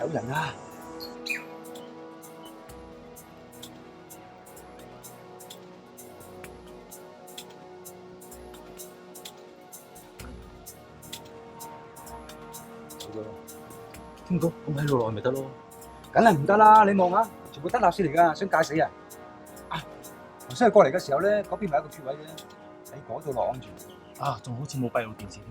有人啊！聽到咁喺度耐咪得咯？梗係唔得啦！你望下，全部得垃圾嚟㗎，想戒死啊！啊，頭先佢過嚟嘅時候咧，嗰邊咪有一個缺位嘅，喺嗰度落安全。啊，仲好似冇閉路電視添。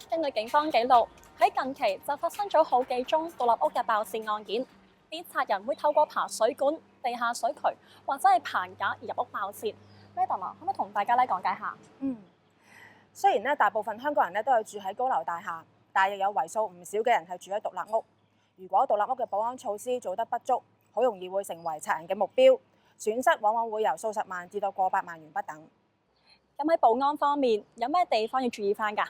根據警方記錄，喺近期就發生咗好幾宗獨立屋嘅爆竊案件，啲賊人會透過爬水管、地下水渠或者係棚架而入屋爆竊。Madam 啊，可唔可以同大家講解下？雖然大部分香港人都係住喺高樓大廈，但係亦有為數唔少嘅人係住喺獨立屋。如果獨立屋嘅保安措施做得不足，好容易會成為賊人嘅目標，損失往往會由數十萬至到過百萬元不等。咁喺保安方面，有咩地方要注意翻㗎？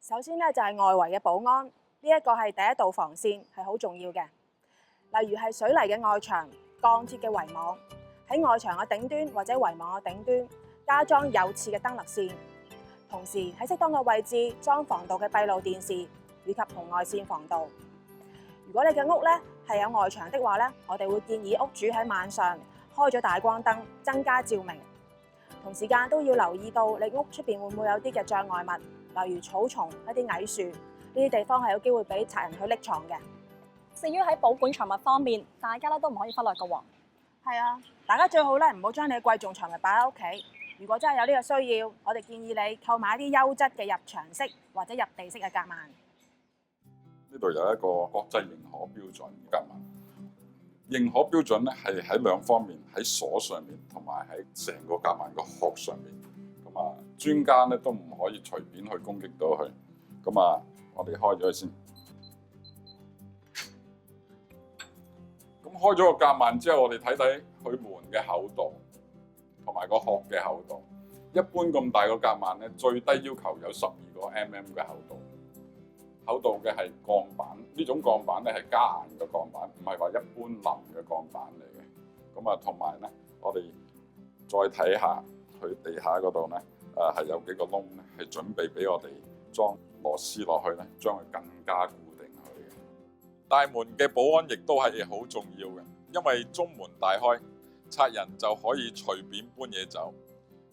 首先就係外圍嘅保安，呢一個係第一道防線，係好重要嘅。例如係水泥嘅外牆、鋼鐵嘅圍網，喺外牆嘅頂端或者圍網嘅頂端加裝有刺嘅燈勒線，同時喺適當嘅位置裝防盜嘅閉路電視以及紅外線防盜。如果你嘅屋係有外牆的話我哋會建議屋主喺晚上開咗大光燈，增加照明。同時間都要留意到你屋出邊會唔會有啲嘅障礙物，例如草叢、一啲矮樹，呢啲地方係有機會俾賊人去匿藏嘅。至於喺保管財物方面，大家都唔可以忽略嘅喎。係啊，大家最好唔好將你嘅貴重財物擺喺屋企。如果真係有呢個需要，我哋建議你購買一啲優質嘅入牆式或者入地式嘅夾萬。呢度有一個國際認可標準夾萬，認可標準咧係喺兩方面，喺鎖上面同埋喺成個夾萬個殼上面。咁啊，專家咧都唔可以隨便去攻擊到佢。咁啊，我哋開咗佢先。咁開咗個夾萬之後，我哋睇睇佢門嘅厚度同埋個殼嘅厚度。一般咁大個夾萬咧，最低要求有12個 mm 嘅厚度。厚度嘅係鋼板，呢種鋼板咧係加硬嘅鋼板，唔係話一般腍嘅鋼板嚟嘅。咁啊，同埋咧，我哋再睇下佢地下嗰度咧，係有幾個窿咧，係準備俾我哋裝螺絲落去咧，將佢更加固定佢嘅。大門嘅保安亦都係好重要嘅，因為中門大開，賊人就可以隨便搬嘢走，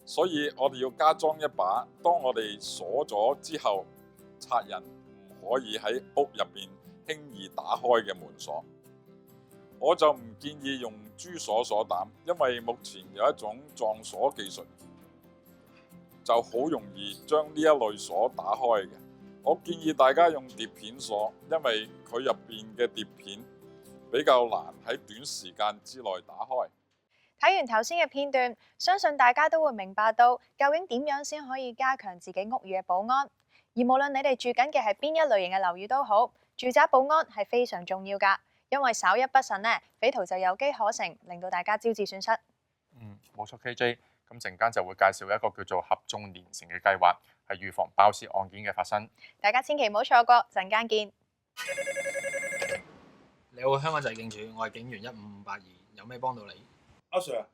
所以我哋要加裝一把，當我哋鎖咗之後，賊人唔可以喺屋入邊輕易打開嘅門鎖。我就唔建議用珠鎖鎖膽，因為目前有一種撞鎖技術，就好容易將呢一類鎖打開嘅。我建議大家用碟片鎖，因為佢入邊嘅碟片比較難喺短時間之內打開。睇完頭先嘅片段，相信大家都會明白到究竟點樣先可以加強自己屋宇嘅保安。而無論你哋住緊嘅係邊一類型嘅樓宇都好，住宅保安係非常重要㗎，因為稍一不慎呢，匪徒就有機可乘，令到大家招致損失。冇錯 KJ，咁陣間就會介紹一個叫做合縱連城嘅計劃，係預防爆竊案件嘅發生。大家千祈唔好錯過，陣間見。你好，香港仔警署，我係警員15582，有咩幫到你？阿 Sir，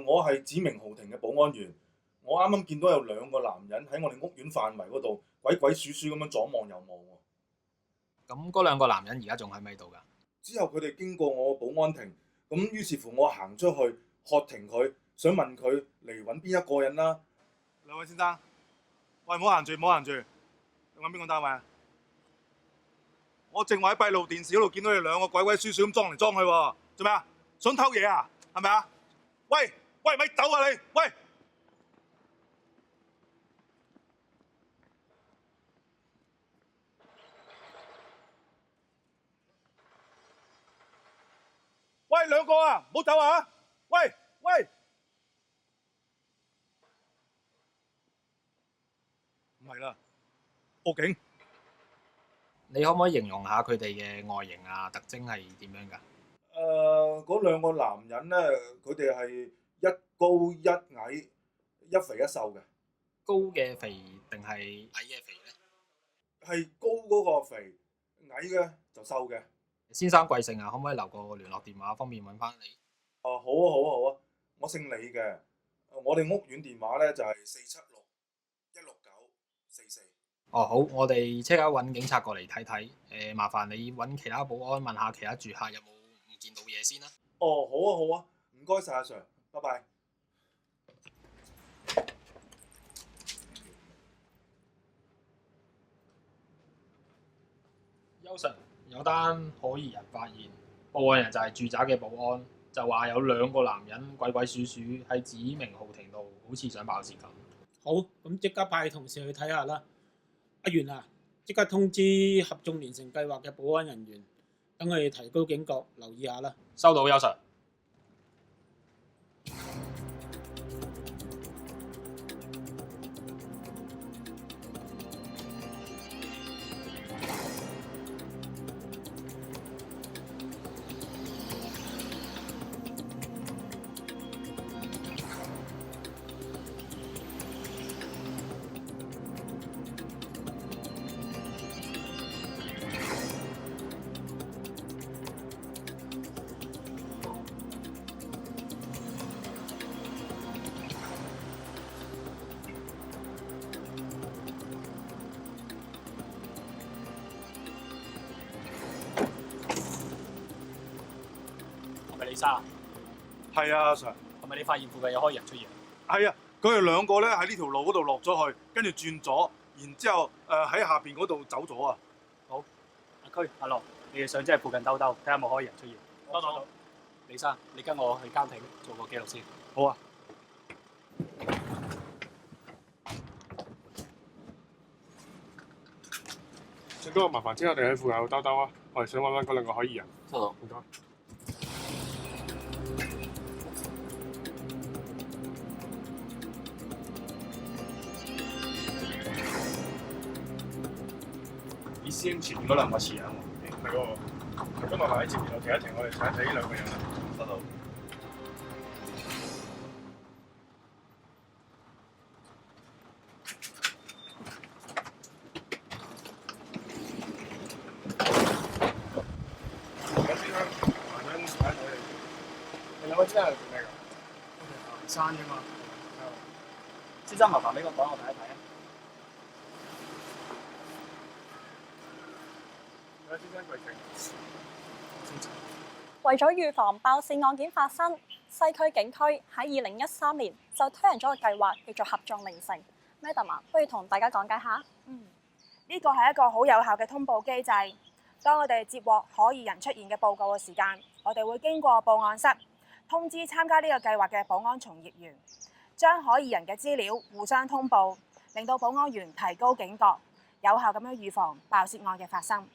我係指明豪庭嘅保安員，我啱啱見到有2個男人喺我哋屋苑範圍嗰度鬼鬼祟祟咁樣左望右望喎。咁嗰2個男人而家仲喺咪度㗎？之後佢哋經過我保安亭，咁於是乎我行出去喝停佢，想問佢嚟揾邊一個人啦。兩位先生，喂，唔好行住，唔好行住，你揾邊個單位啊？我正話喺閉路電視嗰度見到你2個鬼鬼祟祟咁裝嚟裝去喎，做咩啊？想偷嘢啊？係咪啊？喂，咪走啊你！喂！喂，2個啊，唔好走啊！喂！唔係啦，報警！你可唔可以形容下佢哋嘅外形啊、特徵係點樣㗎？嗰2個男人咧，佢哋係一高一矮，一肥一瘦嘅。高嘅肥定係矮嘅肥咧？係高嗰個肥，矮嘅就瘦嘅。先生貴姓啊？可唔可以留個聯絡電話，方便揾翻你？好啊，我姓李嘅。我哋屋苑電話咧就係476-169-44。哦，好，我哋即刻揾警察過嚟睇睇。麻煩你揾其他保安問下其他住客有冇唔見到嘢先啦。哦，好啊，唔該晒阿 Sir，拜拜。邱 Sir，有單可疑人發現，報案人就係住宅嘅保安，就話有2個男人鬼鬼祟祟喺指明豪庭度，好似想爆竊咁。好，咁即刻派同事去睇下啦。阿元啊，即刻通知合縱連城計劃嘅保安人員，等佢哋提高警覺，留意下啦。收到，邱 Sir。係咪李生？係啊，阿 Sir。係咪你發現附近有開人出現？係啊，佢哋2個咧喺呢條路嗰度落咗去，跟住轉左，然之後喺下邊嗰度走咗啊。好，阿區、阿樂，你哋上即係附近兜兜，睇下有冇開人出現。收。李生，你跟我去監亭做個記錄先。好啊。最多麻煩之後，我哋喺附近度兜兜啊！我哋想揾嗰2個可疑人。收到。唔該。你師兄前面嗰2個似樣喎。係喎。咁麻煩喺前面度停一停，我哋睇一睇呢2個人啦。收到。你2位先生係做咩㗎？山啫嘛。先生，麻煩俾個袋我睇一睇啊。先生貴姓？為咗預防爆竊案件發生，西區警區喺2013年就推行咗個計劃，叫做合縱連城。Madam 啊，不如同大家講解下。呢個係一個好有效嘅通報機制。當我哋接獲可疑人出現嘅報告嘅時間，我哋會經過報案室通知參加呢個計劃嘅保安從業員，將可疑人嘅資料互相通報，令到保安員提高警覺，有效咁樣預防爆竊案嘅發生。